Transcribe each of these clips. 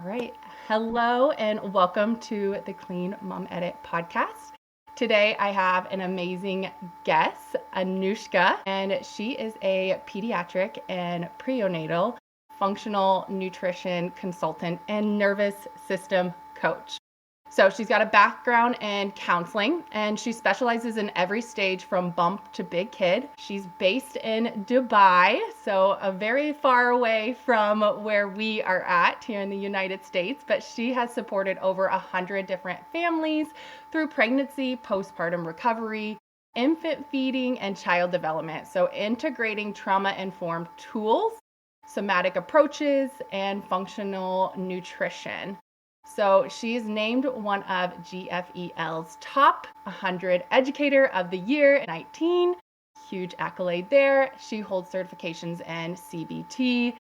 All right. Hello and welcome to the Clean Mom Edit podcast. Today I have an amazing guest, Anushka, and she is a pediatric and prenatal functional nutrition consultant and nervous system coach. So she's got a background in counseling and she specializes in every stage from bump to big kid. She's based in Dubai, so a very far away from where we are at here in the United States, but she has supported over 100 different families through pregnancy, postpartum recovery, infant feeding, and child development. So integrating trauma-informed tools, somatic approaches, and functional nutrition. So she's named one of GFEL's top 100 Educator of the Year in 2019. Huge accolade there. She holds certifications in CBT,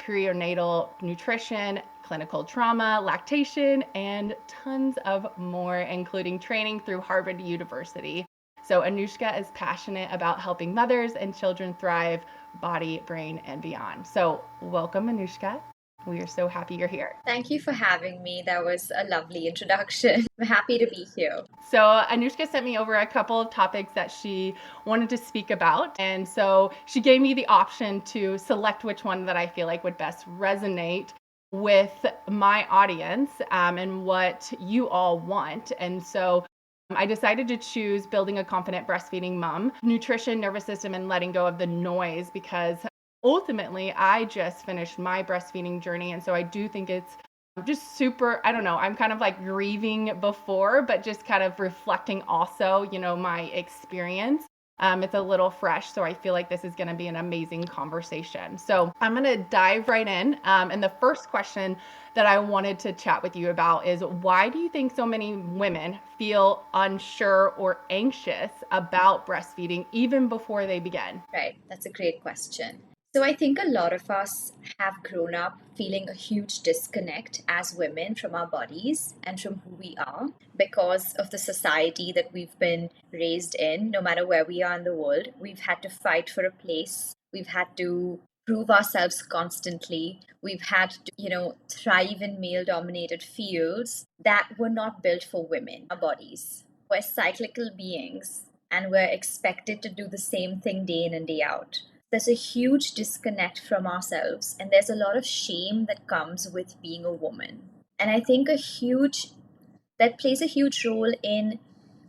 perinatal nutrition, clinical trauma, lactation, and tons of more, including training through Harvard University. So Anushka is passionate about helping mothers and children thrive, body, brain, and beyond. So welcome, Anushka. We are so happy you're here. Thank you for having me. That was a lovely introduction. I'm happy to be here. So Anushka sent me over a couple of topics that she wanted to speak about. And so she gave me the option to select which one that I feel like would best resonate with my audience and what you all want. And so I decided to choose building a confident breastfeeding mom, nutrition, nervous system, and letting go of the noise because ultimately, I just finished my breastfeeding journey. And so I do think it's just super, I don't know, I'm kind of like grieving before, but just kind of reflecting also, my experience. It's a little fresh, so I feel like this is going to be an amazing conversation. So I'm going to dive right in. And the first question that I wanted to chat with you about is why do you think so many women feel unsure or anxious about breastfeeding even before they begin? Right, that's a great question. So I think a lot of us have grown up feeling a huge disconnect as women from our bodies and from who we are because of the society that we've been raised in. No matter where we are in the world, we've had to fight for a place. We've had to prove ourselves constantly. We've had to, thrive in male-dominated fields that were not built for women, our bodies. We're cyclical beings and we're expected to do the same thing day in and day out. There's a huge disconnect from ourselves, and there's a lot of shame that comes with being a woman. And I think that plays a huge role in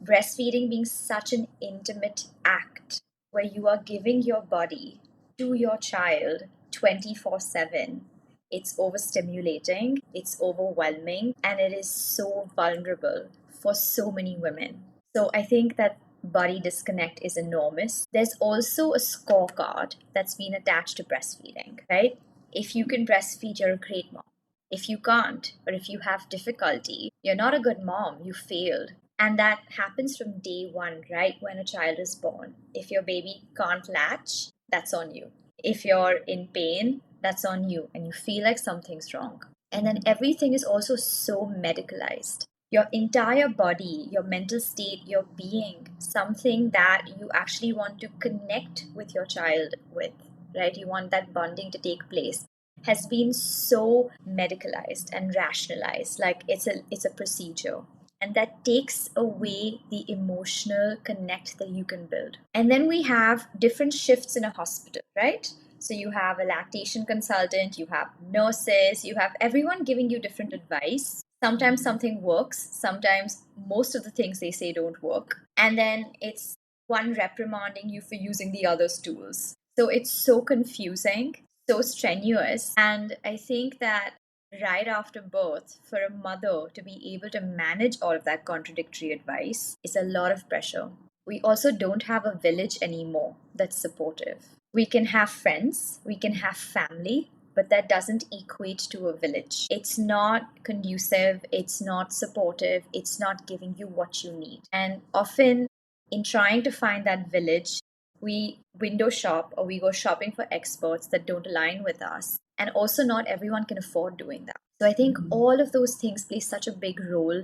breastfeeding being such an intimate act where you are giving your body to your child 24/7. It's overstimulating, it's overwhelming, and it is so vulnerable for so many women. So I think that body disconnect is enormous. There's also a scorecard that's been attached to breastfeeding, right? If you can breastfeed, you're a great mom. If you can't, or if you have difficulty, you're not a good mom, you failed. And that happens from day one, right? When a child is born. If your baby can't latch, that's on you. If you're in pain, that's on you, and you feel like something's wrong. And then everything is also so medicalized. Your entire body, your mental state, your being, something that you actually want to connect with your child with, right? You want that bonding to take place, has been so medicalized and rationalized, like it's a procedure. And that takes away the emotional connect that you can build. And then we have different shifts in a hospital, right? So you have a lactation consultant, you have nurses, you have everyone giving you different advice. Sometimes something works, sometimes most of the things they say don't work. And then it's one reprimanding you for using the other's tools. So it's so confusing, so strenuous. And I think that right after birth, for a mother to be able to manage all of that contradictory advice is a lot of pressure. We also don't have a village anymore that's supportive. We can have friends, we can have family, but that doesn't equate to a village. It's not conducive, it's not supportive, it's not giving you what you need. And often, in trying to find that village, we window shop or we go shopping for experts that don't align with us. And also, not everyone can afford doing that. So I think all of those things play such a big role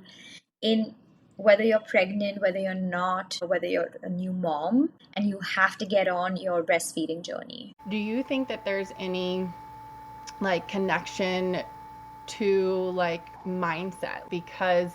in whether you're pregnant, whether you're not, whether you're a new mom, and you have to get on your breastfeeding journey. Do you think that there's any connection to like mindset, because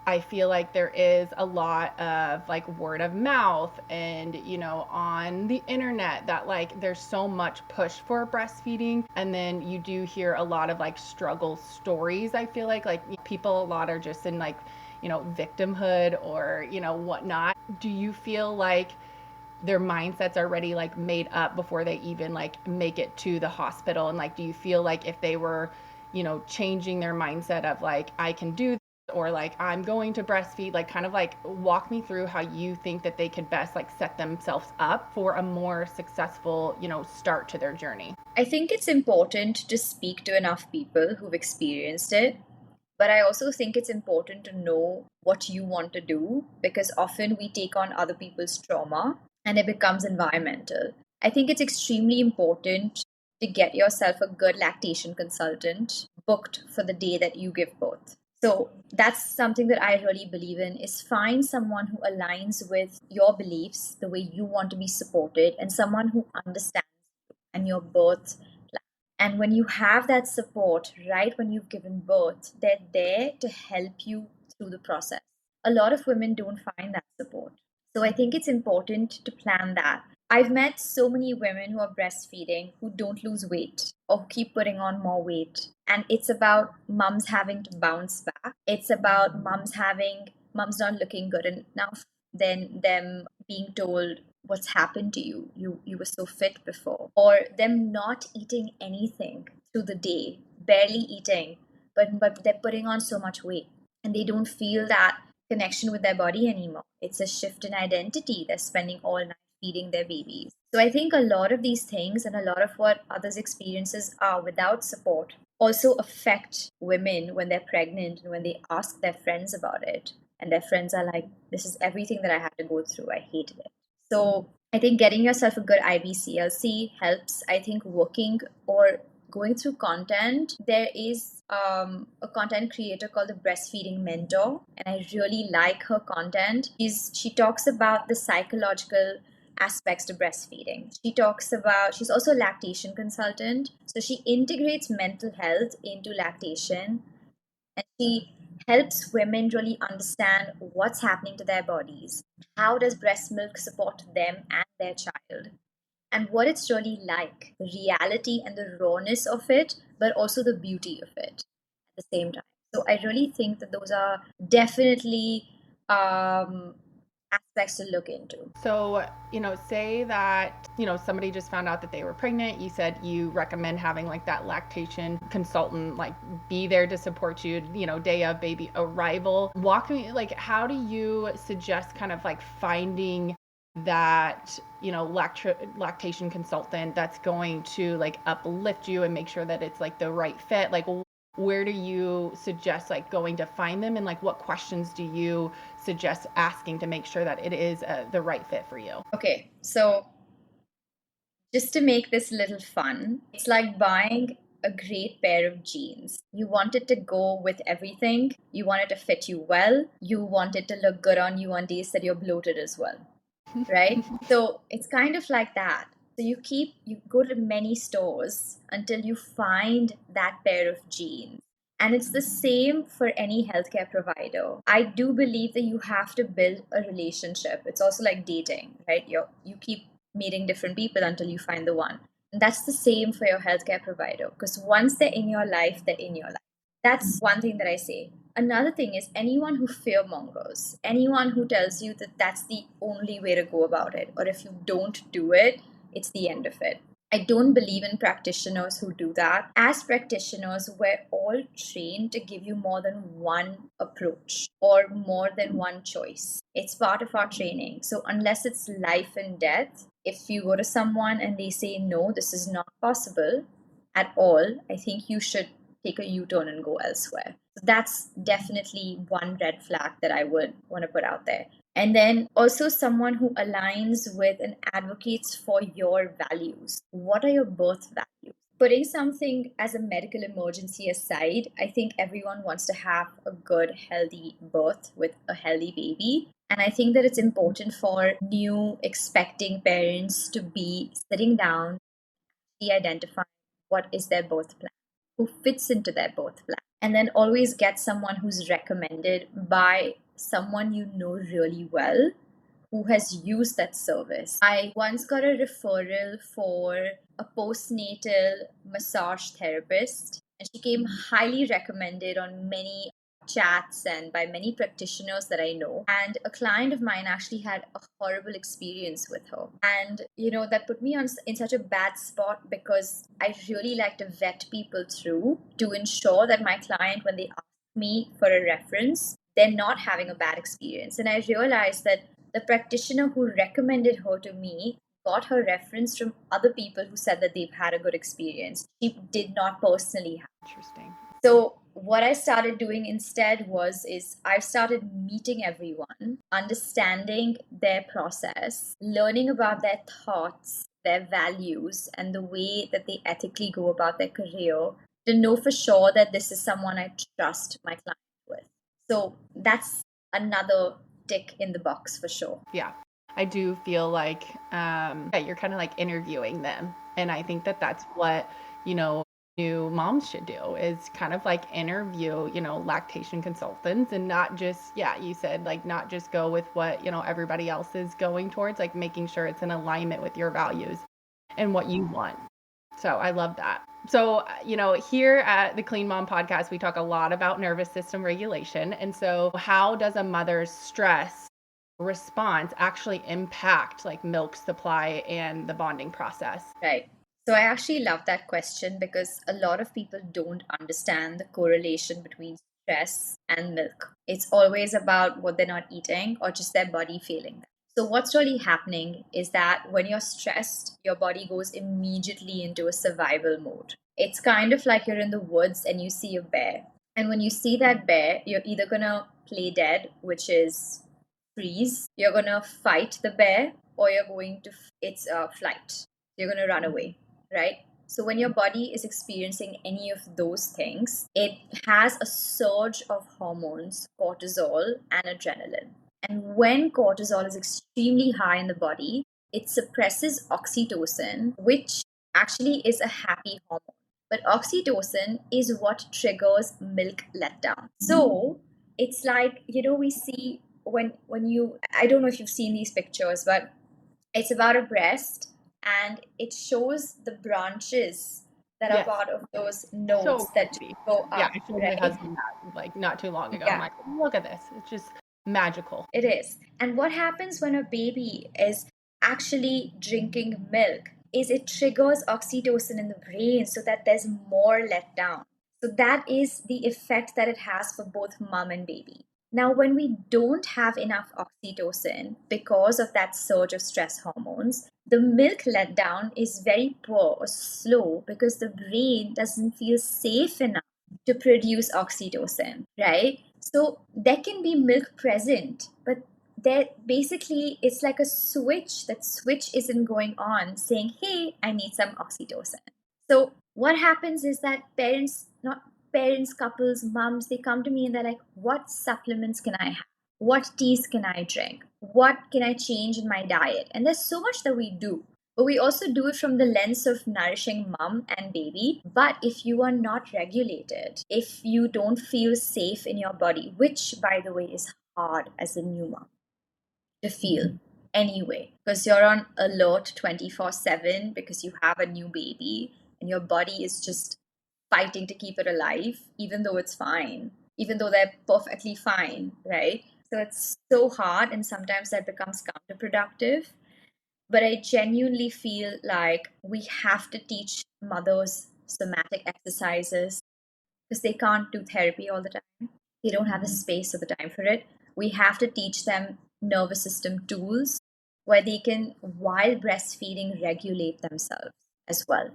I feel like there is a lot of like word of mouth and, on the internet that like there's so much push for breastfeeding. And then you do hear a lot of like struggle stories. I feel like people a lot are just in like, victimhood or, whatnot. Do you feel like their mindsets are already like made up before they even like make it to the hospital? And like, do you feel like if they were, changing their mindset of like, I can do this, or like, I'm going to breastfeed, like kind of like walk me through how you think that they could best like set themselves up for a more successful, start to their journey? I think it's important to speak to enough people who've experienced it. But I also think it's important to know what you want to do, because often we take on other people's trauma and it becomes environmental. I think it's extremely important to get yourself a good lactation consultant booked for the day that you give birth. So that's something that I really believe in, is find someone who aligns with your beliefs, the way you want to be supported, and someone who understands you and your birth. And when you have that support right when you've given birth, they're there to help you through the process. A lot of women don't find that support. So I think it's important to plan that. I've met so many women who are breastfeeding who don't lose weight or who keep putting on more weight. And it's about mums having to bounce back. It's about mums not looking good enough, then them being told what's happened to you. You were so fit before. Or them not eating anything through the day, barely eating, but they're putting on so much weight and they don't feel that connection with their body anymore. It's a shift in identity. They're spending all night feeding their babies. So I think a lot of these things and a lot of what others' experiences are without support also affect women when they're pregnant and when they ask their friends about it. And their friends are like, this is everything that I had to go through. I hated it. So I think getting yourself a good IBCLC helps. I think working or going through content, there is a content creator called the Breastfeeding Mentor, and I really like her content. She talks about the psychological aspects to breastfeeding. She's also a lactation consultant, so she integrates mental health into lactation, and she helps women really understand what's happening to their bodies. How does breast milk support them and their child? And what it's really like, the reality and the rawness of it, but also the beauty of it at the same time. So I really think that those are definitely aspects to look into. So, say that, somebody just found out that they were pregnant. You said you recommend having like that lactation consultant, like be there to support you, day of baby arrival. Walk me, like, how do you suggest kind of like finding that, lactation consultant that's going to like uplift you and make sure that it's like the right fit? Like, where do you suggest like going to find them, and like what questions do you suggest asking to make sure that it is the right fit for you? Okay, so just to make this a little fun, it's like buying a great pair of jeans. You want it to go with everything. You want it to fit you well. You want it to look good on you on days that you're bloated as well, right? So it's kind of like that. So you go to many stores until you find that pair of jeans. And it's the same for any healthcare provider. I do believe that you have to build a relationship. It's also like dating, right? You keep meeting different people until you find the one. And that's the same for your healthcare provider, because once they're in your life, they're in your life. That's one thing that I say. Another thing is anyone who fearmongers, anyone who tells you that that's the only way to go about it, or if you don't do it, it's the end of it. I don't believe in practitioners who do that. As practitioners, we're all trained to give you more than one approach or more than one choice. It's part of our training. So, unless it's life and death, if you go to someone and they say, no, this is not possible at all, I think you should take a U-turn and go elsewhere. So that's definitely one red flag that I would want to put out there. And then also someone who aligns with and advocates for your values. What are your birth values? Putting something as a medical emergency aside, I think everyone wants to have a good, healthy birth with a healthy baby. And I think that it's important for new expecting parents to be sitting down, identifying what is their birth plan. who fits into their birth plan. And then always get someone who's recommended by someone you know really well who has used that service. I once got a referral for a postnatal massage therapist, and she came highly recommended on many chats and by many practitioners that I know. And a client of mine actually had a horrible experience with her. And, that put me in such a bad spot because I really like to vet people through to ensure that my client, when they ask me for a reference, they're not having a bad experience. And I realized that the practitioner who recommended her to me got her reference from other people who said that they've had a good experience. She did not personally have. Interesting. So what I started doing instead is I started meeting everyone, understanding their process, learning about their thoughts, their values, and the way that they ethically go about their career to know for sure that this is someone I trust my client with. So that's another tick in the box for sure. Yeah. I do feel like you're kind of like interviewing them. And I think that that's what, new moms should do is kind of like interview, lactation consultants and not just, you said like not just go with what, everybody else is going towards, like making sure it's in alignment with your values and what you want. So I love that. So, here at the Clean Mom podcast, we talk a lot about nervous system regulation. And so how does a mother's stress response actually impact like milk supply and the bonding process? Right. So I actually love that question because a lot of people don't understand the correlation between stress and milk. It's always about what they're not eating or just their body failing them. So what's really happening is that when you're stressed, your body goes immediately into a survival mode. It's kind of like you're in the woods and you see a bear. And when you see that bear, you're either going to play dead, which is freeze, you're going to fight the bear, or you're going to, it's flight. You're going to run away, right? So when your body is experiencing any of those things, it has a surge of hormones, cortisol and adrenaline. And when cortisol is extremely high in the body, it suppresses oxytocin, which actually is a happy hormone. But oxytocin is what triggers milk letdown. So it's like, we see when you, I don't know if you've seen these pictures, but it's about a breast and it shows the branches that are part of those nodes that go up. Yeah, I showed my husband that like not too long ago. I'm like, look at this. It's just magical. It is. And what happens when a baby is actually drinking milk is it triggers oxytocin in the brain so that there's more letdown. So that is the effect that it has for both mom and baby. Now, when we don't have enough oxytocin because of that surge of stress hormones, the milk letdown is very poor or slow because the brain doesn't feel safe enough to produce oxytocin, right? So there can be milk present, but there basically it's like a switch. That switch isn't going on saying, hey, I need some oxytocin. So what happens is that parents, couples, moms, they come to me and they're like, what supplements can I have? What teas can I drink? What can I change in my diet? And there's so much that we do. But we also do it from the lens of nourishing mom and baby. But if you are not regulated, if you don't feel safe in your body, which by the way is hard as a new mom to feel anyway, because you're on alert 24/7 because you have a new baby and your body is just fighting to keep it alive, even though it's fine, even though they're perfectly fine, right? So it's so hard and sometimes that becomes counterproductive. But I genuinely feel like we have to teach mothers somatic exercises because they can't do therapy all the time. They don't have the space or the time for it. We have to teach them nervous system tools where they can, while breastfeeding, regulate themselves as well.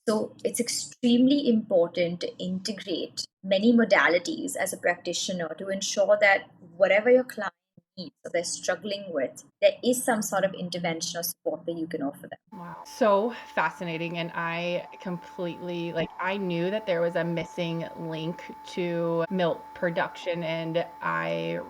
So it's extremely important to integrate many modalities as a practitioner to ensure that whatever your client needs or they're struggling with, there is some sort of intervention or support that you can offer them. Wow. So fascinating. And I completely, I knew that there was a missing link to milk production. And I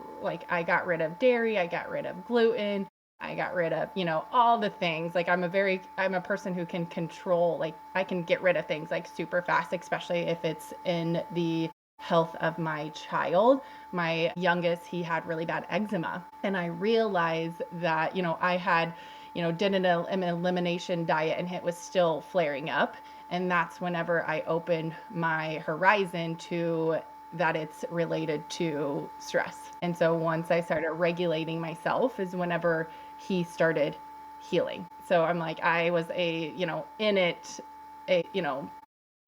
got rid of dairy, I got rid of gluten. I got rid of, all the things. Like I'm a person who can control, like I can get rid of things like super fast, especially if it's in the health of my child. My youngest, he had really bad eczema. And I realized that, I had, did an elimination diet and it was still flaring up. And that's whenever I opened my horizon to that it's related to stress. And so once I started regulating myself is whenever he started healing. So I'm like, I was in it,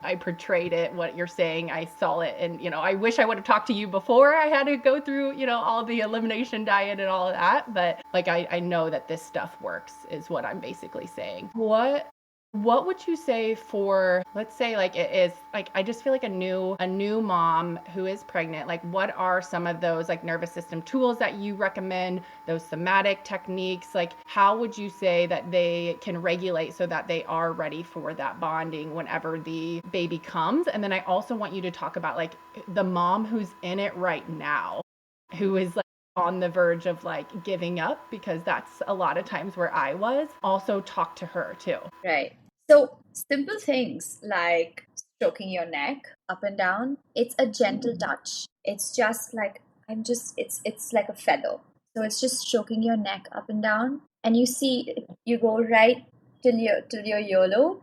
I portrayed it, what you're saying, I saw it. And, I wish I would have talked to you before I had to go through, all the elimination diet and all of that. But like, I know that this stuff works is what I'm basically saying. What would you say for, let's say like it is like, I just feel like a new mom who is pregnant, like what are some of those like nervous system tools that you recommend, those somatic techniques, like how would you say that they can regulate so that they are ready for that bonding whenever the baby comes? And then I also want you to talk about like the mom who's in it right now, who is like on the verge of like giving up, because that's a lot of times where I was. Also talk to her too. Right. So simple things like stroking your neck up and down, it's a gentle touch. It's just like it's like a feather. So it's just stroking your neck up and down, and you go right till your earlobe,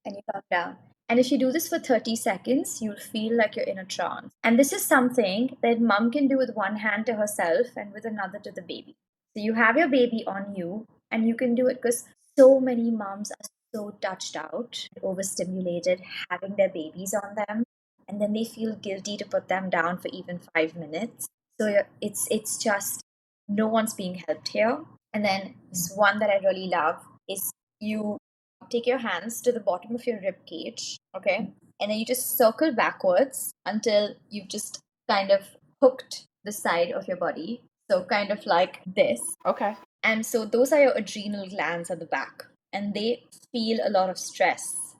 and you come down. And if you do this for 30 seconds, you'll feel like you're in a trance. And this is something that mom can do with one hand to herself and with another to the baby. So you have your baby on you and you can do it, because so many moms are so touched out, overstimulated, having their babies on them. And then they feel guilty to put them down for even 5 minutes. So it's just no one's being helped here. And then this one that I really love is you take your hands to the bottom of your rib cage, okay? And then you just circle backwards until you've just kind of hooked the side of your body. So kind of like this. Okay. And so those are your adrenal glands at the back, and they feel a lot of stress,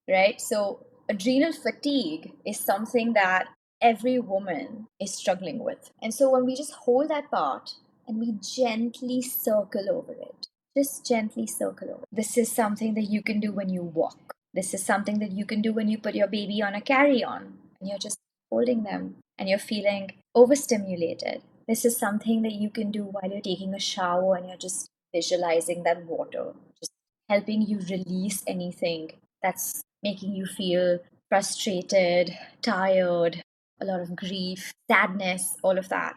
right? So adrenal fatigue is something that every woman is struggling with. And so when we just hold that part and we gently circle over it, just gently circle over. This is something that you can do when you walk. This is something that you can do when you put your baby on a carry-on and you're just holding them and you're feeling overstimulated. This is something that you can do while you're taking a shower and you're just visualizing that water, just helping you release anything that's making you feel frustrated, tired, a lot of grief, sadness, all of that.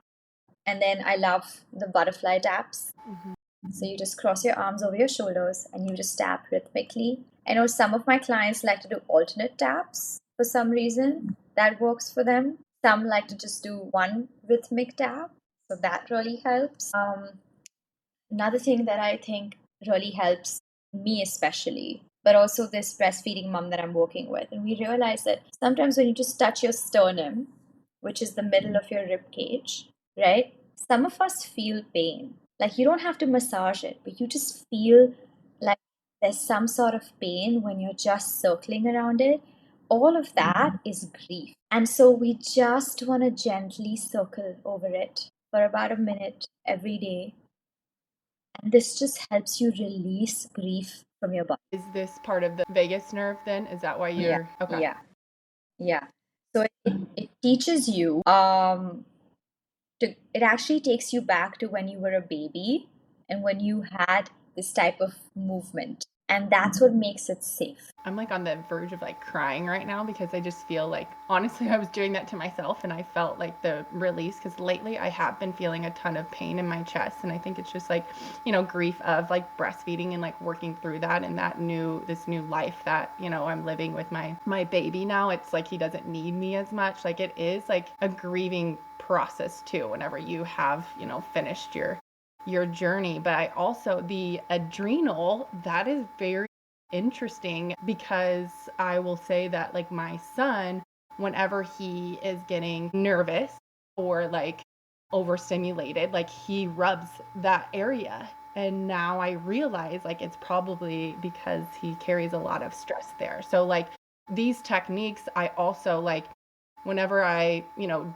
And then I love the butterfly taps. Mm-hmm. So you just cross your arms over your shoulders and you just tap rhythmically. I know some of my clients like to do alternate taps for some reason. That works for them. Some like to just do one rhythmic tap. So that really helps. Another thing that I think really helps me, especially, but also this breastfeeding mom that I'm working with. And we realize that sometimes when you just touch your sternum, which is the middle of your rib cage, right? Some of us feel pain. Like you don't have to massage it, but you just feel like there's some sort of pain when you're just circling around it. All of that is grief. And so we just want to gently circle over it for about a minute every day. And this just helps you release grief from your body. Is this part of the vagus nerve then? Is that why Yeah, you're okay? yeah. So it teaches you it actually takes you back to when you were a baby and when you had this type of movement. And that's what makes it safe. I'm like on the verge of like crying right now because I just feel like, honestly, I was doing that to myself and I felt like the release, because lately I have been feeling a ton of pain in my chest. And I think it's just like, grief of like breastfeeding and like working through that and this new life that, I'm living with my baby now. It's like he doesn't need me as much. Like it is like a grieving process too, whenever you have, finished your journey. But I also, the adrenal, that is very interesting, because I will say that like my son, whenever he is getting nervous or like overstimulated, like he rubs that area. And now I realize like it's probably because he carries a lot of stress there. So like these techniques, I also like whenever I,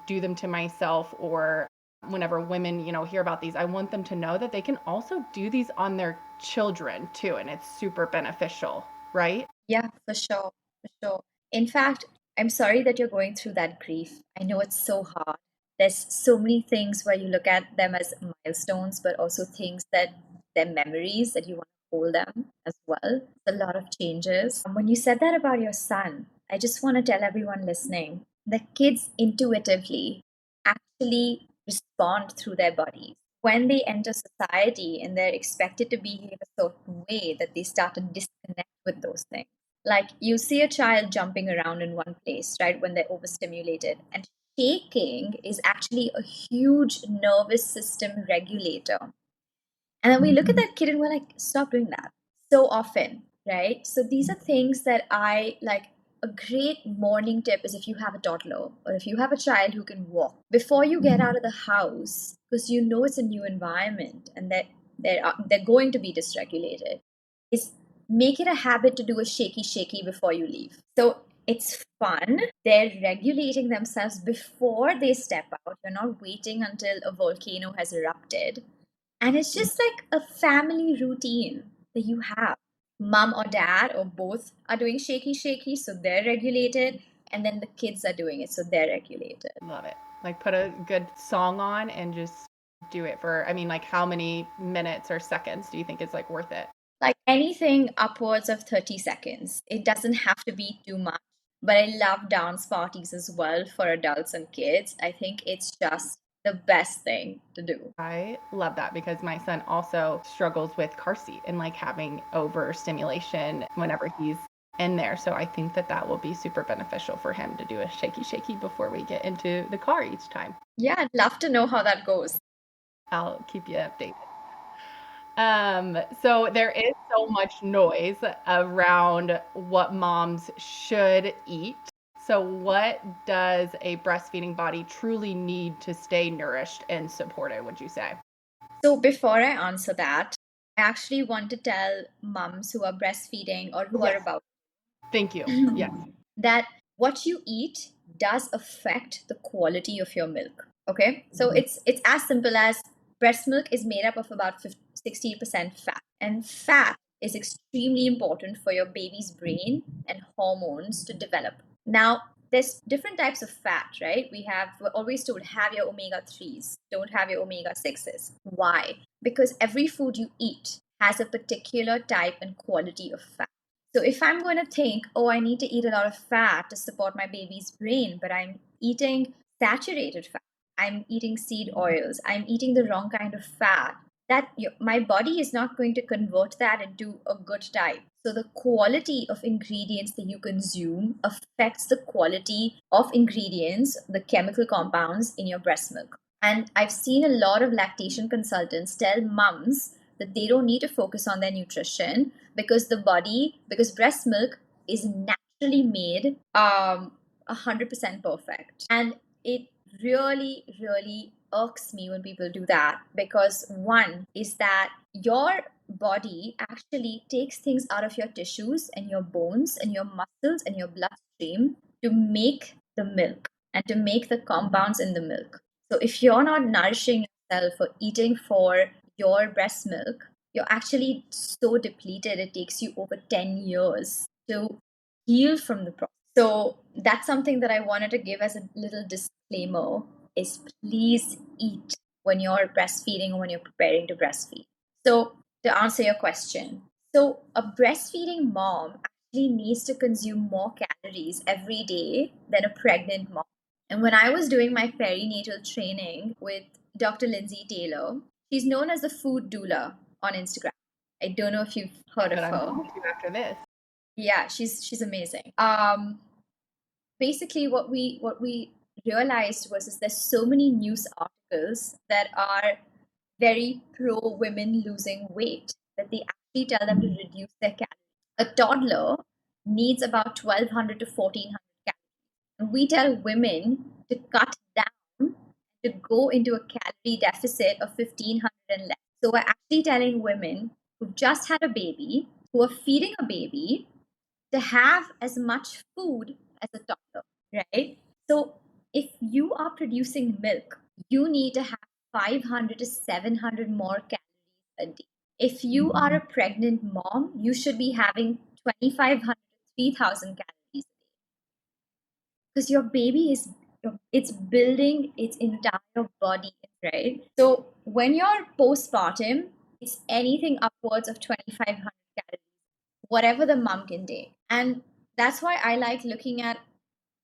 do them to myself, or whenever women, hear about these, I want them to know that they can also do these on their children too. And it's super beneficial, right? Yeah, for sure. For sure. In fact, I'm sorry that you're going through that grief. I know it's so hard. There's so many things where you look at them as milestones, but also things that they're memories that you want to hold them as well. It's a lot of changes. When you said that about your son, I just want to tell everyone listening that kids intuitively actually respond through their bodies. When they enter society and they're expected to behave a certain way, that they start to disconnect with those things. Like you see a child jumping around in one place, right, when they're overstimulated. And shaking is actually a huge nervous system regulator. And then we look at that kid and we're like, stop doing that so often, right? So these are things that I like. A great morning tip is if you have a toddler or if you have a child who can walk, before you get out of the house, because you know it's a new environment and that they're going to be dysregulated, is make it a habit to do a shaky shaky before you leave. So it's fun. They're regulating themselves before they step out. You're not waiting until a volcano has erupted. And it's just like a family routine that you have. Mom or dad or both are doing shaky shaky, so they're regulated. And then the kids are doing it, so they're regulated. Love it. Like put a good song on and just do it for, like how many minutes or seconds do you think is like worth it? Like anything upwards of 30 seconds. It doesn't have to be too much. But I love dance parties as well for adults and kids. I think it's just the best thing to do. I love that because my son also struggles with car seat and like having overstimulation whenever he's in there. So I think that will be super beneficial for him to do a shaky shaky before we get into the car each time. Yeah, I'd love to know how that goes. I'll keep you updated. So there is so much noise around what moms should eat. So what does a breastfeeding body truly need to stay nourished and supported, would you say? So before I answer that, I actually want to tell moms who are breastfeeding or who are Yes. about Thank you. Yes. that what you eat does affect the quality of your milk. Okay, so it's as simple as breast milk is made up of about 60% fat, and fat is extremely important for your baby's brain and hormones to develop. Now, there's different types of fat, right? We're always told have your omega 3s, don't have your omega 6s. Why? Because every food you eat has a particular type and quality of fat. So if I'm going to think, oh, I need to eat a lot of fat to support my baby's brain, but I'm eating saturated fat, I'm eating seed oils, I'm eating the wrong kind of fat, my body is not going to convert that into a good type. So the quality of ingredients that you consume affects the quality of ingredients, the chemical compounds in your breast milk. And I've seen a lot of lactation consultants tell mums that they don't need to focus on their nutrition because breast milk is naturally made 100% perfect. And it really, really irks me when people do that, because one is that your body actually takes things out of your tissues and your bones and your muscles and your bloodstream to make the milk and to make the compounds in the milk. So if you're not nourishing yourself or eating for your breast milk, you're actually so depleted it takes you over 10 years to heal from the process. So that's something that I wanted to give as a little disclaimer, is please eat when you're breastfeeding or when you're preparing to breastfeed. So to answer your question, so a breastfeeding mom actually needs to consume more calories every day than a pregnant mom. And when I was doing my perinatal training with Dr. Lindsay Taylor, she's known as the food doula on Instagram. I don't know if you've heard of But I'm her. going to after this. Yeah, she's amazing. Basically, what we realized was is there's so many news articles that are very pro women losing weight that they actually tell them to reduce their calories. A toddler needs about 1,200 to 1,400 calories, and we tell women to cut down, to go into a calorie deficit of 1,500 and less. So we're actually telling women who've just had a baby, who are feeding a baby, to have as much food as a toddler, right? So if you are producing milk, you need to have 500 to 700 more calories a day. If you are a pregnant mom, you should be having 2,500 to 3,000 calories a day because your baby is it's building its entire body, right? So when you're postpartum, it's anything upwards of 2,500 calories, whatever the mom can take. And that's why I like looking at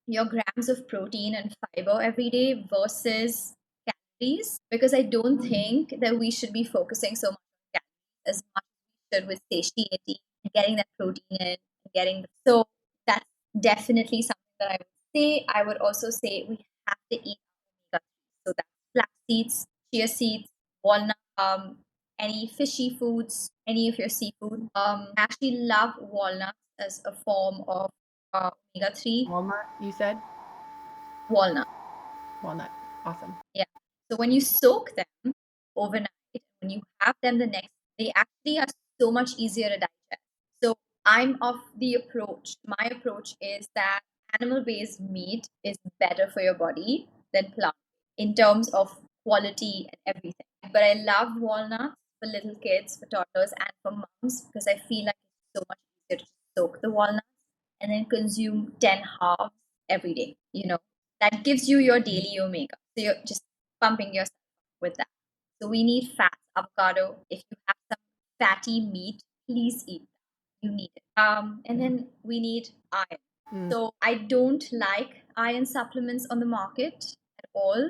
your grams of protein and fiber every day versus calories, because I don't think that we should be focusing so much on calories as much as we should with satiety and getting that protein in and getting so that's definitely something that I would say. I would also say we have to eat omega 3. So that's flax seeds, chia seeds, walnut, any fishy foods, any of your seafood. I actually love walnuts as a form of omega 3. Walnut, you said? Walnut. Walnut. Awesome. Yeah. So when you soak them overnight, when you have them the next, they actually are so much easier to digest. So I'm of the approach, my approach is that animal-based meat is better for your body than plant in terms of quality and everything. But I love walnuts for little kids, for toddlers, and for moms because I feel like it's so much easier to soak the walnuts and then consume 10 halves every day, that gives you your daily omega. So you're just pumping yourself with that. So we need fats, avocado. If you have some fatty meat, please eat that. You need it. And then we need iron. So I don't like iron supplements on the market at all.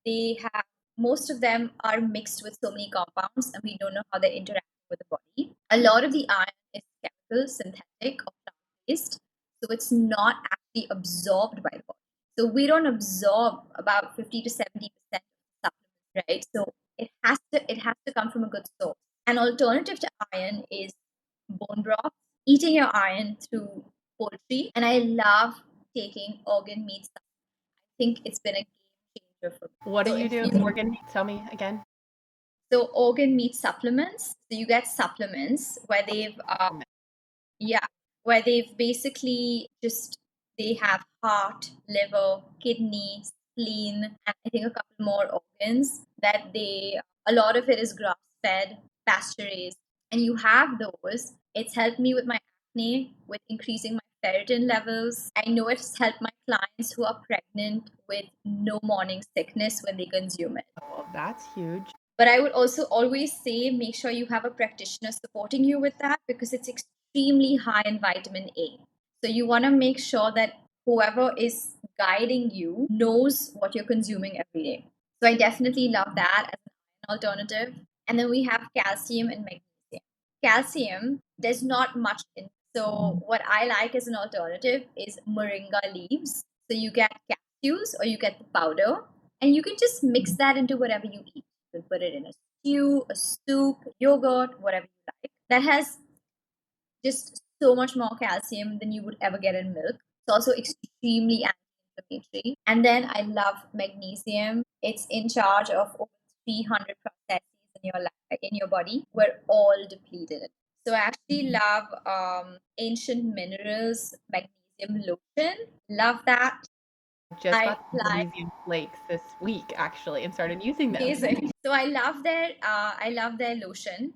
They have most of them are mixed with so many compounds, and we don't know how they interact with the body. A lot of the iron is chemical, synthetic, or plant-based, so it's not actually absorbed by the body. So we don't absorb about 50 to 70% of the supplement, right? So it has to come from a good source. An alternative to iron is bone broth, eating your iron through poultry, and I love taking organ meat. I think it's been a game changer for me. What do you do? Organ meat? Tell me again. So organ meat supplements. So you get supplements where they've basically just they have heart, liver, kidney, spleen, and I think a couple more organs that a lot of it is grass fed, pasture raised, and you have those. It's helped me with my acne, with increasing my ferritin levels. I know it's helped my clients who are pregnant with no morning sickness when they consume it. Well, that's huge. But I would also always say make sure you have a practitioner supporting you with that because it's extremely high in vitamin A. So you want to make sure that whoever is guiding you knows what you're consuming every day. So I definitely love that as an alternative. And then we have calcium and magnesium. Calcium, there's not much in. So what I like as an alternative is moringa leaves. So you get capsules or you get the powder, and you can just mix that into whatever you eat. You can put it in a stew, a soup, yogurt, whatever you like. That has just so much more calcium than you would ever get in milk. It's also extremely anti-inflammatory. And then I love magnesium. It's in charge of over 300 processes in your body. We're all depleted. So I actually love ancient minerals magnesium lotion. Love that. Just got magnesium flakes this week actually and started using them. Amazing. So I love their lotion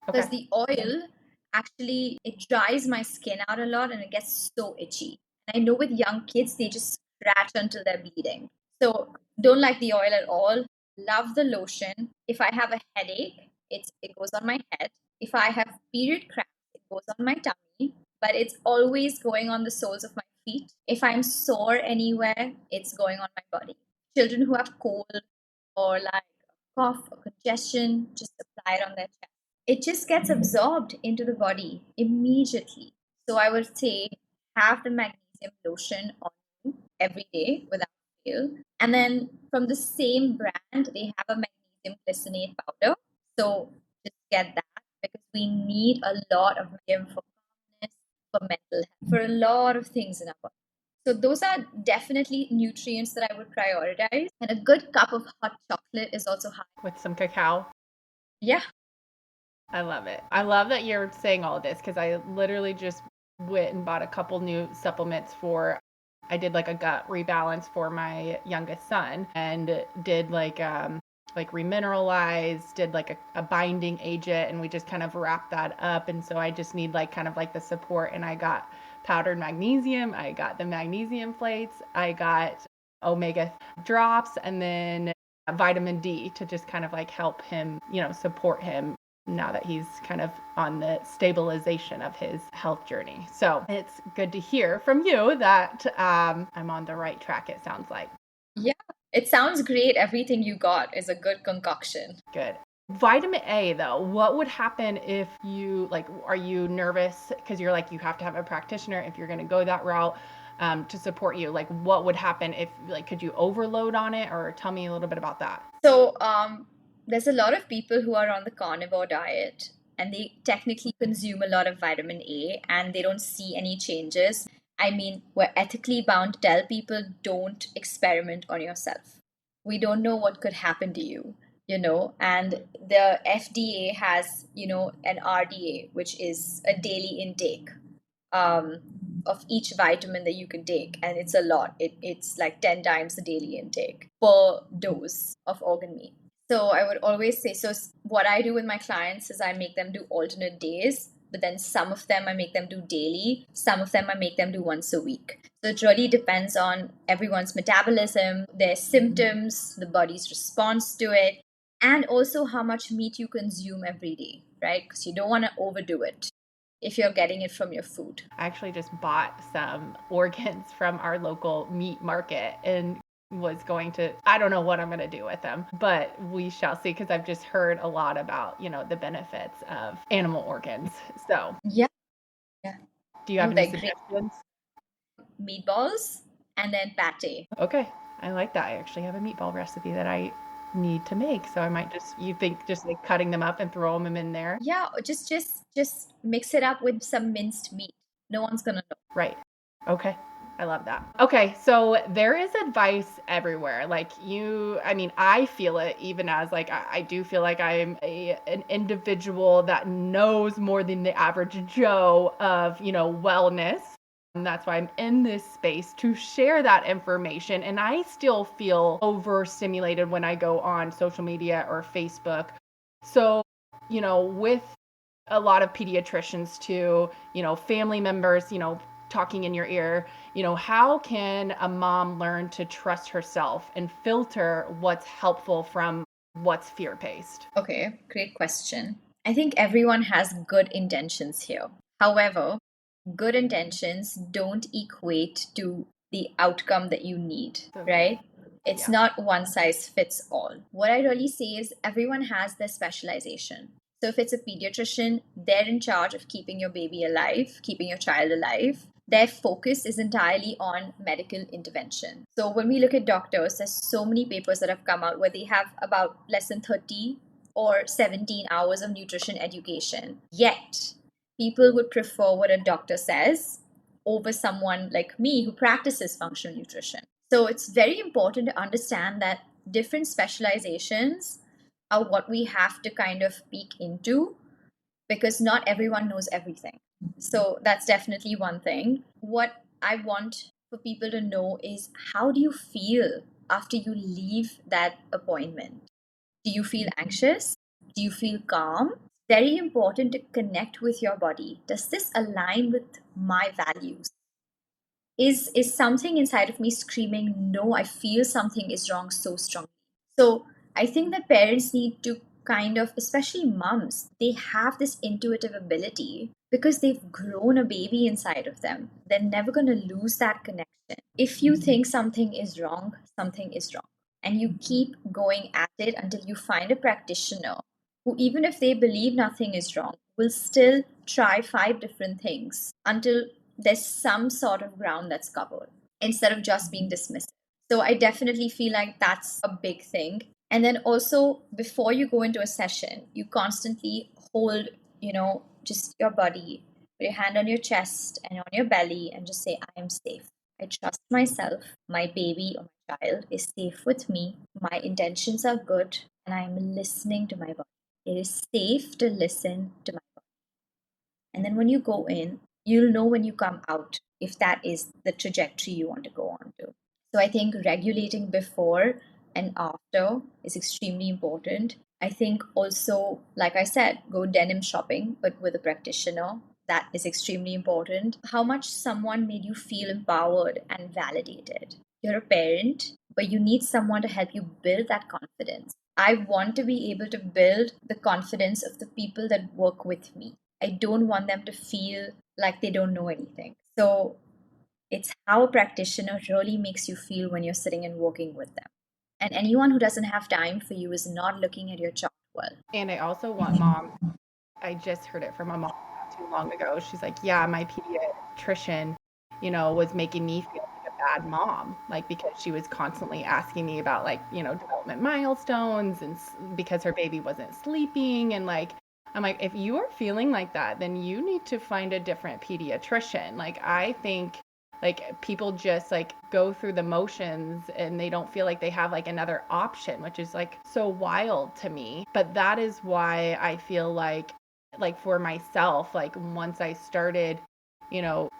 because the oil actually it dries my skin out a lot and it gets so itchy. And I know with young kids they just scratch until they're bleeding. So don't like the oil at all. Love the lotion. If I have a headache, it goes on my head. If I have period cramps, it goes on my tummy. But it's always going on the soles of my feet. If I'm sore anywhere, it's going on my body. Children who have cold or like cough or congestion, just apply it on their chest. It just gets absorbed into the body immediately. So I would say have the magnesium lotion on you every day without fail. And then from the same brand, they have a magnesium glycinate powder. So just get that because we need a lot of magnesium for calmness, for mental health, for a lot of things in our body. So those are definitely nutrients that I would prioritize. And a good cup of hot chocolate is also high. With some cacao? Yeah. I love it. I love that you're saying all of this because I literally just went and bought a couple new supplements I did like a gut rebalance for my youngest son and did like like remineralized, did like a binding agent, and we just kind of wrapped that up. And so I just need like kind of like the support. And I got powdered magnesium, I got the magnesium plates, I got omega drops, and then vitamin D to just kind of like help him, support him now that he's kind of on the stabilization of his health journey. So it's good to hear from you that I'm on the right track, it sounds like. Yeah, it sounds great. Everything you got is a good concoction. Good. Vitamin A though, what would happen if you are you nervous because you're like you have to have a practitioner if you're going to go that route to support you? Like what would happen if could you overload on it, or tell me a little bit about that? So there's a lot of people who are on the carnivore diet and they technically consume a lot of vitamin A and they don't see any changes. I mean, we're ethically bound to tell people don't experiment on yourself. We don't know what could happen to you, and the FDA has, an RDA, which is a daily intake um, of each vitamin that you can take. And it's a lot. It's like 10 times the daily intake per dose of organ meat. So I would always say, so what I do with my clients is I make them do alternate days, but then some of them I make them do daily, some of them I make them do once a week. So it really depends on everyone's metabolism, their symptoms, the body's response to it, and also how much meat you consume every day, right? Because you don't want to overdo it if you're getting it from your food. I actually just bought some organs from our local meat market and was going to, I don't know what I'm going to do with them, but we shall see, because I've just heard a lot about, the benefits of animal organs. So Yeah. do you have any suggestions? Meatballs and then pate. Okay, I like that. I actually have a meatball recipe that I need to make, so I might you think just like cutting them up and throw them in there? Yeah, or just mix it up with some minced meat. No one's gonna know. Right. Okay. I love that. Okay, so there is advice everywhere. I feel it even as I do feel like I'm an individual that knows more than the average Joe of, wellness. And that's why I'm in this space to share that information. And I still feel overstimulated when I go on social media or Facebook. So, with a lot of pediatricians too, family members, talking in your ear, how can a mom learn to trust herself and filter what's helpful from what's fear-based? Okay, great question. I think everyone has good intentions here. However, good intentions don't equate to the outcome that you need, right? It's not one size fits all. What I really say is everyone has their specialization. So if it's a pediatrician, they're in charge of keeping your baby alive, keeping your child alive. Their focus is entirely on medical intervention. So when we look at doctors, there's so many papers that have come out where they have about less than 30 or 17 hours of nutrition education. Yet, people would prefer what a doctor says over someone like me who practices functional nutrition. So it's very important to understand that different specializations are what we have to kind of peek into, because not everyone knows everything. So that's definitely one thing. What I want for people to know is, how do you feel after you leave that appointment? Do you feel anxious? Do you feel calm? Very important to connect with your body. Does this align with my values? Is something inside of me screaming, no, I feel something is wrong so strongly? So I think that parents need to kind of, especially moms, they have this intuitive ability because they've grown a baby inside of them. They're never going to lose that connection. If you think something is wrong, something is wrong. And you keep going at it until you find a practitioner who, even if they believe nothing is wrong, will still try 5 different things until there's some sort of ground that's covered instead of just being dismissed. So I definitely feel like that's a big thing. And then also, before you go into a session, you constantly hold, just your body, put your hand on your chest and on your belly and just say, I am safe. I trust myself. My baby or my child is safe with me. My intentions are good and I am listening to my body. It is safe to listen to my body. And then when you go in, you'll know when you come out if that is the trajectory you want to go on to. So I think regulating before and after is extremely important. I think also, like I said, go denim shopping, but with a practitioner. That is extremely important. How much someone made you feel empowered and validated. You're a parent, but you need someone to help you build that confidence. I want to be able to build the confidence of the people that work with me. I don't want them to feel like they don't know anything. So it's how a practitioner really makes you feel when you're sitting and working with them. And anyone who doesn't have time for you is not looking at your chart well. And I also want mom, I just heard it from a mom not too long ago. She's like, yeah, my pediatrician, was making me feel like a bad mom, like because she was constantly asking me about like, development milestones and because her baby wasn't sleeping. And like, I'm like, if you are feeling like that, then you need to find a different pediatrician. Like, I think like people just like go through the motions and they don't feel like they have like another option, which is like so wild to me. But that is why I feel like for myself, like once I started,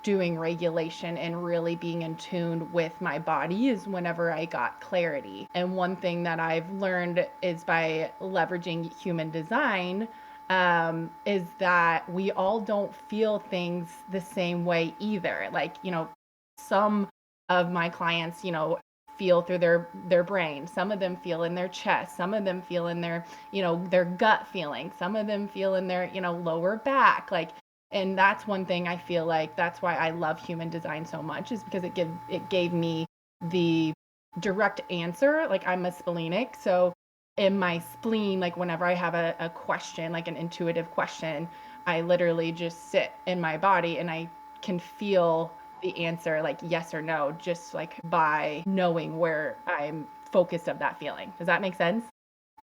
doing regulation and really being in tune with my body is whenever I got clarity. And one thing that I've learned is by leveraging human design, is that we all don't feel things the same way either. Like, some of my clients, feel through their brain. Some of them feel in their chest. Some of them feel in their gut feeling. Some of them feel in their, lower back. Like, and that's one thing I feel like that's why I love human design so much, is because it gave me the direct answer. Like, I'm a splenic, so in my spleen, like whenever I have a question, like an intuitive question, I literally just sit in my body and I can feel the answer, like yes or no, just like by knowing where I'm focused of that feeling. Does that make sense?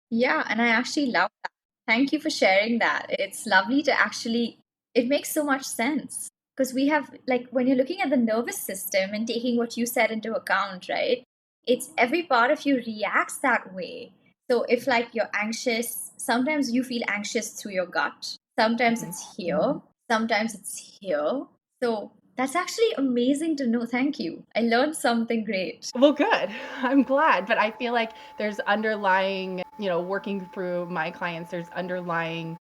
Yeah, and I actually love that. Thank you for sharing that. It's lovely to actually, it makes so much sense. Because we have, like, when you're looking at the nervous system and taking what you said into account, right? It's every part of you reacts that way. So if, like, you're anxious, sometimes you feel anxious through your gut. Sometimes it's here, sometimes it's here. So that's actually amazing to know. Thank you. I learned something great. Well, good. I'm glad. But I feel like there's underlying, working through my clients, there's underlying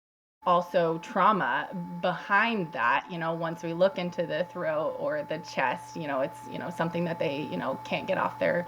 also trauma behind that. Once we look into the throat or the chest, it's, something that they, can't get off their,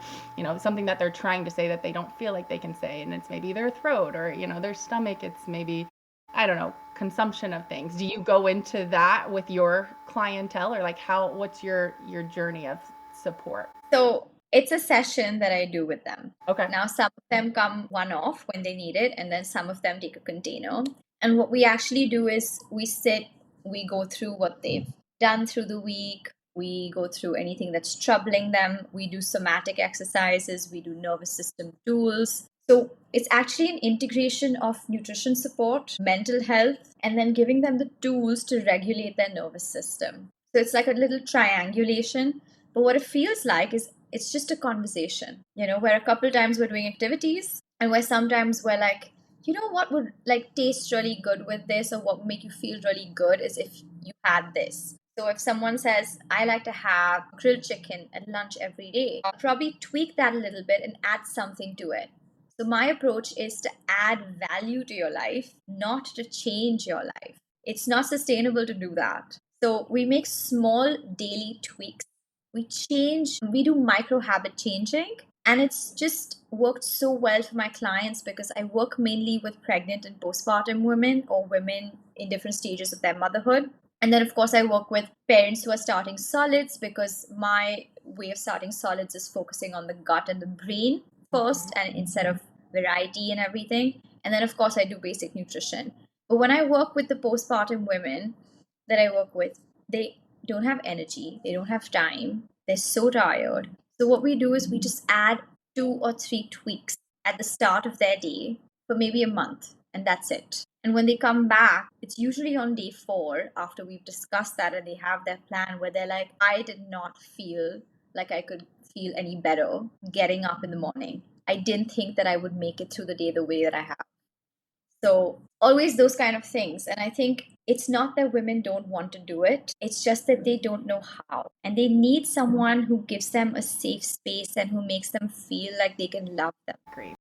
something that they're trying to say that they don't feel like they can say. And it's maybe their throat or, their stomach. It's maybe, I don't know, consumption of things. Do you go into that with your clientele, or like what's your journey of support? So it's a session that I do with them. Okay. Now, some of them come one off when they need it, and then some of them take a container. And what we actually do is we sit, we go through what they've done through the week, we go through anything that's troubling them, we do somatic exercises, we do nervous system tools. So it's actually an integration of nutrition support, mental health, and then giving them the tools to regulate their nervous system. So it's like a little triangulation. But what it feels like is it's just a conversation, where a couple times we're doing activities and where sometimes we're like, what would like taste really good with this, or what would make you feel really good is if you had this. So if someone says, I like to have grilled chicken at lunch every day, I'll probably tweak that a little bit and add something to it. So my approach is to add value to your life, not to change your life. It's not sustainable to do that. So we make small daily tweaks. We do micro habit changing, and it's just worked so well for my clients because I work mainly with pregnant and postpartum women or women in different stages of their motherhood. And then, of course, I work with parents who are starting solids because my way of starting solids is focusing on the gut and the brain first, and instead of variety and everything. And then, of course, I do basic nutrition. But when I work with the postpartum women that I work with, they don't have energy, they don't have time, they're so tired. So, what we do is we just add 2 or 3 tweaks at the start of their day for maybe a month, and that's it. And when they come back, it's usually on day 4 after we've discussed that and they have their plan where they're like, I did not feel like I could feel any better getting up in the morning. I didn't think that I would make it through the day the way that I have. So, always those kind of things. And I think It's not that women don't want to do it, it's just that they don't know how. And they need someone who gives them a safe space and who makes them feel like they can love them. Great.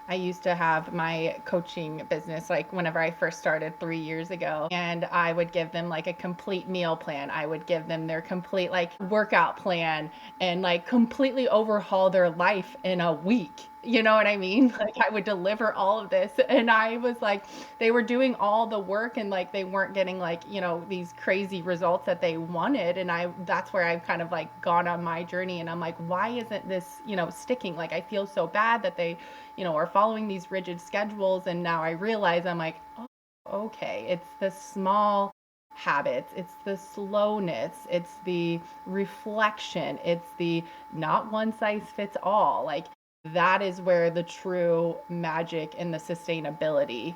I used to have my coaching business like whenever I first started 3 years ago, and I would give them like a complete meal plan. I would give them their complete like workout plan and like completely overhaul their life in a week. You know what I mean? Like I would deliver all of this, and I was like, they were doing all the work and like they weren't getting like, these crazy results that they wanted. And that's where I've kind of like gone on my journey, and I'm like, why isn't this, sticking? Like I feel so bad that they are following these rigid schedules. And now I realize I'm like, oh, okay, it's the small habits, it's the slowness, it's the reflection, it's the not one size fits all. Like that is where the true magic and the sustainability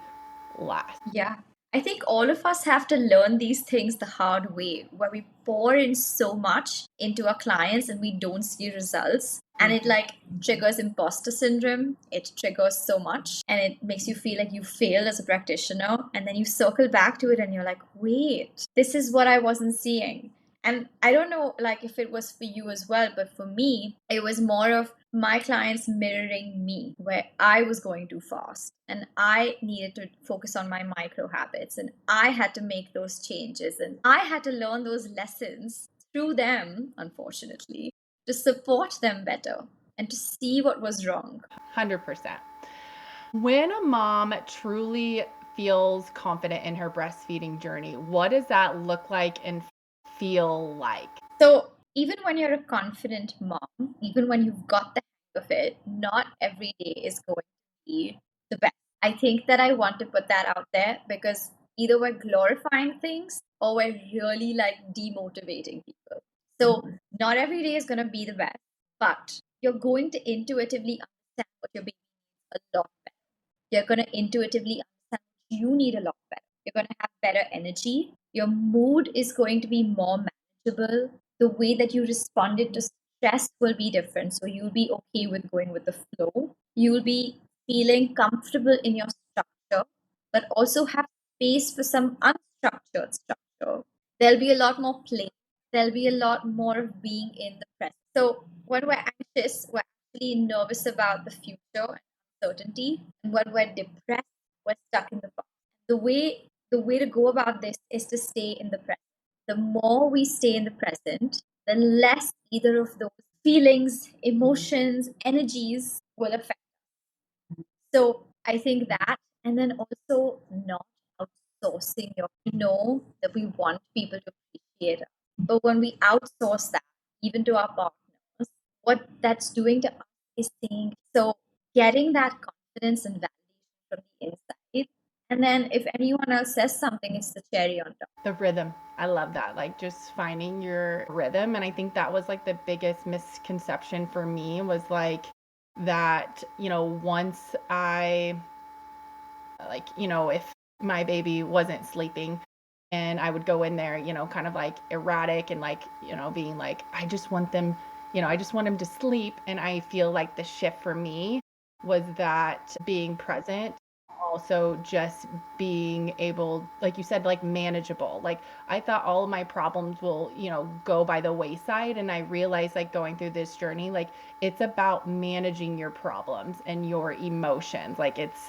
lasts. Yeah. I think all of us have to learn these things the hard way, where we pour in so much into our clients and we don't see results. And it like triggers imposter syndrome. It triggers so much and it makes you feel like you failed as a practitioner. And then you circle back to it and you're like, wait, this is what I wasn't seeing. And I don't know like if it was for you as well, but for me, it was more of my clients mirroring me, where I was going too fast and I needed to focus on my micro habits and I had to make those changes and I had to learn those lessons through them, unfortunately, to support them better and to see what was wrong. 100%. When a mom truly feels confident in her breastfeeding journey, what does that look like and feel like? So, even when you're a confident mom, even when you've got the hang of it, not every day is going to be the best. I think that I want to put that out there because either we're glorifying things or we're really like demotivating people. So, not every day is going to be the best, but you're going to intuitively understand what your baby needs a lot better. You're going to intuitively understand what you need a lot better. You're going to have better energy. Your mood is going to be more manageable. The way that you responded to stress will be different. So you'll be okay with going with the flow. You'll be feeling comfortable in your structure, but also have space for some unstructured structure. There'll be a lot more play. There'll be a lot more of being in the present. So when we're anxious, we're actually nervous about the future and uncertainty. And when we're depressed, we're stuck in the past. The way to go about this is to stay in the present. The more we stay in the present, the less either of those feelings, emotions, energies will affect. So I think that, and then also not outsourcing your, we know that we want people to appreciate us. But when we outsource that, even to our partners, what that's doing to us is saying, so getting that confidence and validation from the inside. And then if anyone else says something, it's the cherry on top. The rhythm. I love that. Like just finding your rhythm. And I think that was like the biggest misconception for me was like that, once I like, if my baby wasn't sleeping and I would go in there, kind of like erratic and like, being like, I just want them, I just want them to sleep. And I feel like the shift for me was that being present, also just being able, like you said, like manageable. Like I thought all of my problems will, go by the wayside. And I realized like going through this journey, like it's about managing your problems and your emotions. Like it's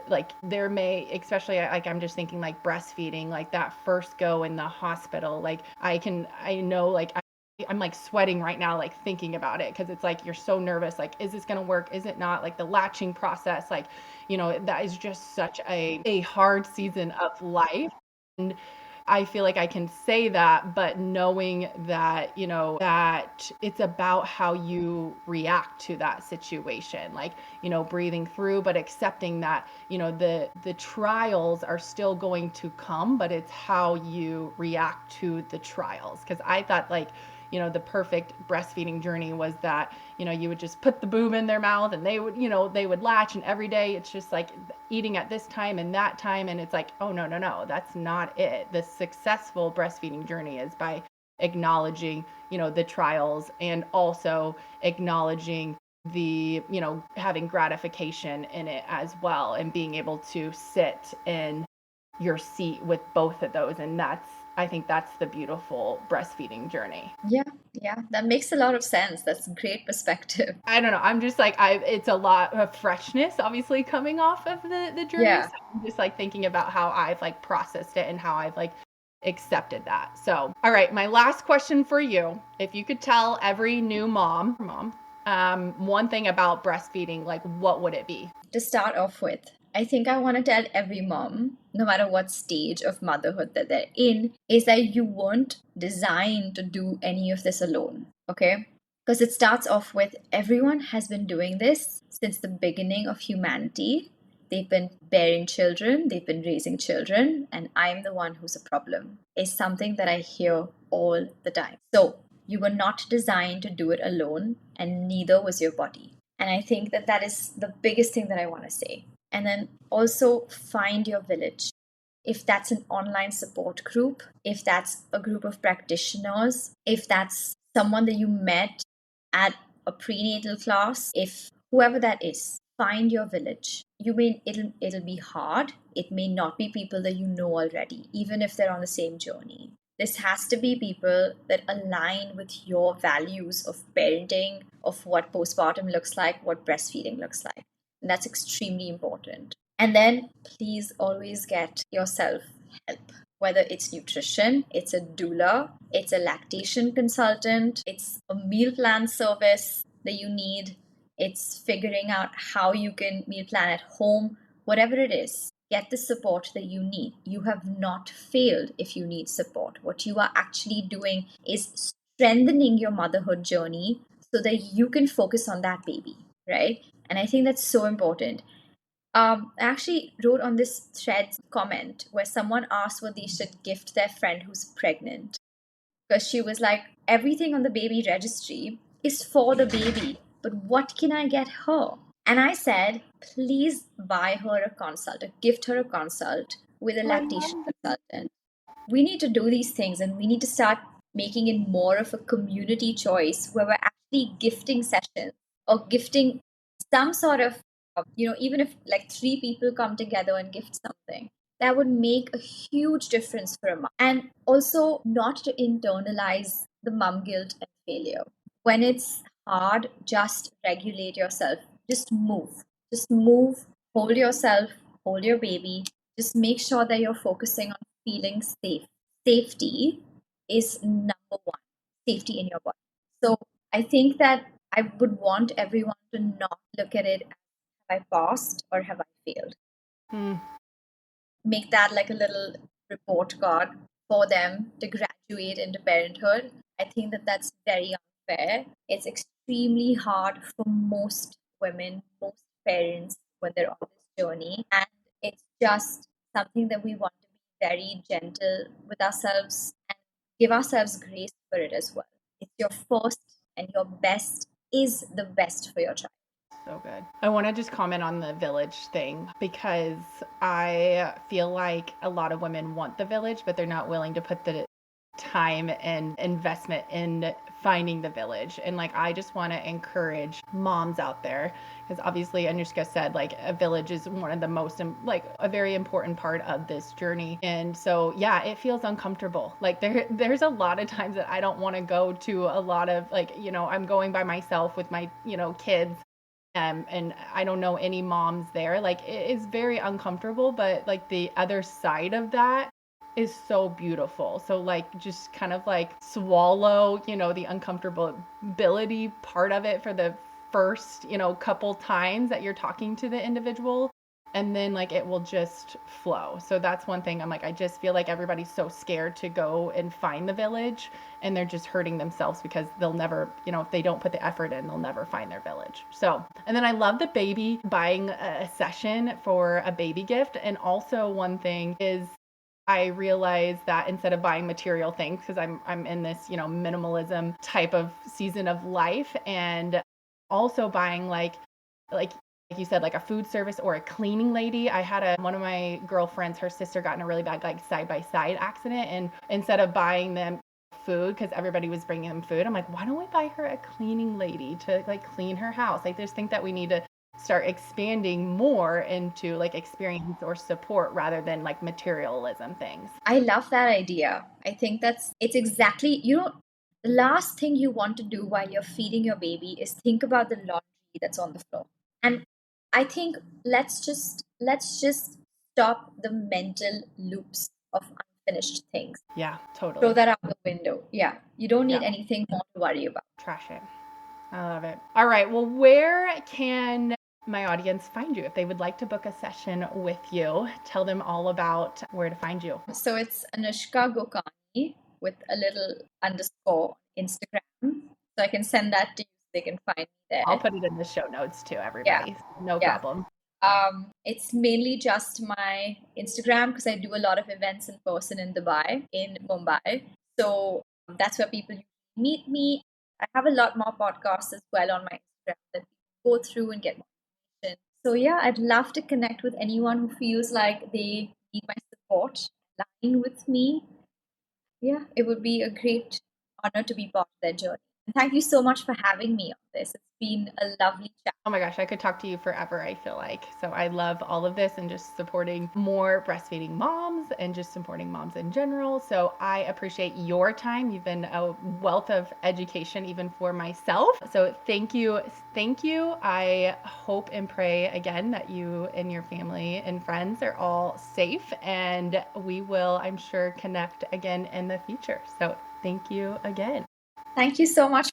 like there may, especially like I'm just thinking like breastfeeding, like that first go in the hospital, like I know like I'm like sweating right now, like thinking about it. Cause it's like, you're so nervous. Like, is this going to work? Is it not? Like the latching process, like, that is just such a hard season of life. And I feel like I can say that, but knowing that, that it's about how you react to that situation, like, breathing through, but accepting that, the trials are still going to come, but it's how you react to the trials. Cause I thought like, the perfect breastfeeding journey was that, you would just put the boob in their mouth and they would, they would latch, and every day it's just like eating at this time and that time. And it's like, oh, no, that's not it. The successful breastfeeding journey is by acknowledging, the trials, and also acknowledging the, having gratification in it as well, and being able to sit and your seat with both of those. And I think that's the beautiful breastfeeding journey. Yeah, yeah, that makes a lot of sense. That's great perspective. I don't know. I'm just like, it's a lot of freshness, obviously, coming off of the journey. Yeah. So I'm just like thinking about how I've like processed it and how I've like accepted that. So, all right, my last question for you. If you could tell every new mom, one thing about breastfeeding, like what would it be? To start off with, I think I want to tell every mom, no matter what stage of motherhood that they're in, is that you weren't designed to do any of this alone, okay? Because it starts off with everyone has been doing this since the beginning of humanity. They've been bearing children, they've been raising children, and I'm the one who's a problem, is something that I hear all the time. So, you were not designed to do it alone, and neither was your body. And I think that that is the biggest thing that I want to say. And then also find your village. If that's an online support group, if that's a group of practitioners, if that's someone that you met at a prenatal class, if whoever that is, find your village. You mean it'll be hard. It may not be people that you know already, even if they're on the same journey. This has to be people that align with your values of parenting, of what postpartum looks like, what breastfeeding looks like. And that's extremely important. And then please always get yourself help, whether it's nutrition, it's a doula, it's a lactation consultant, it's a meal plan service that you need, it's figuring out how you can meal plan at home, whatever it is. Get the support that you need. You have not failed if you need support. What you are actually doing is strengthening your motherhood journey so that you can focus on that baby, right? And I think that's so important. I actually wrote on this thread comment where someone asked what they should gift their friend who's pregnant. Because she was like, everything on the baby registry is for the baby, but what can I get her? And I said, please buy her a consult, or gift her a consult with a lactation consultant. We need to do these things and we need to start making it more of a community choice where we're actually gifting sessions or gifting some sort of, even if like three people come together and gift something, that would make a huge difference for a mom. And also not to internalize the mom guilt and failure. When it's hard, just regulate yourself. Just move. Just move. Hold yourself. Hold your baby. Just make sure that you're focusing on feeling safe. Safety is number one. Safety in your body. So I think that I would want everyone to not look at it as have I passed or have I failed. Make that like a little report card for them to graduate into parenthood. I think that that's very unfair. It's extremely hard for most women, most parents when they're on this journey. And it's just something that we want to be very gentle with ourselves and give ourselves grace for it as well. It's your first and your best is the best for your child. So good. I want to just comment on the village thing because I feel like a lot of women want the village, but they're not willing to put the time and investment in finding the village. And like, I just want to encourage moms out there because obviously Anushka said like a village is one of the most, like a very important part of this journey. And so, yeah, it feels uncomfortable. Like there's a lot of times that I don't want to go to a lot of like, I'm going by myself with my, kids. And I don't know any moms there. Like it is very uncomfortable, but like the other side of that is so beautiful. So like just kind of like swallow, the uncomfortability part of it for the first, couple times that you're talking to the individual. And then like it will just flow. So that's one thing I'm like, I just feel like everybody's so scared to go and find the village and they're just hurting themselves because they'll never, if they don't put the effort in, they'll never find their village. So, and then I love the baby buying a session for a baby gift. And also one thing is I realized that instead of buying material things, because I'm in this, minimalism type of season of life, and also buying like you said, like a food service or a cleaning lady. I had one of my girlfriends, her sister got in a really bad like side-by-side accident, and instead of buying them food because everybody was bringing them food, I'm like, why don't we buy her a cleaning lady to like clean her house? Like, just think that we need to start expanding more into like experience or support rather than like materialism things. I love that idea. I think it's exactly, the last thing you want to do while you're feeding your baby is think about the laundry that's on the floor. And I think let's just stop the mental loops of unfinished things. Yeah, Throw totally. that out the window. Yeah. You don't need Yeah. anything more to worry about. Trash it. I love it. All right. Well, where can my audience find you if they would like to book a session with you? Tell them all about where to find you. So it's Anushka Gokani with a little underscore Instagram. So I can send that to you so they can find me there. I'll put it in the show notes too, everybody. No Yeah. problem. It's mainly just my Instagram because I do a lot of events in person in Dubai, in Mumbai. So that's where people meet me. I have a lot more podcasts as well on my Instagram that people go through and get more information. So yeah, I'd love to connect with anyone who feels like they need my support, line with me. Yeah, it would be a great honor to be part of their journey. And thank you so much for having me on this. It's been a lovely chat. Oh my gosh, I could talk to you forever, I feel like. So I love all of this and just supporting more breastfeeding moms and just supporting moms in general. So I appreciate your time. You've been a wealth of education even for myself. So thank you. Thank you. I hope and pray again that you and your family and friends are all safe, and we will, I'm sure, connect again in the future. So thank you again. Thank you so much.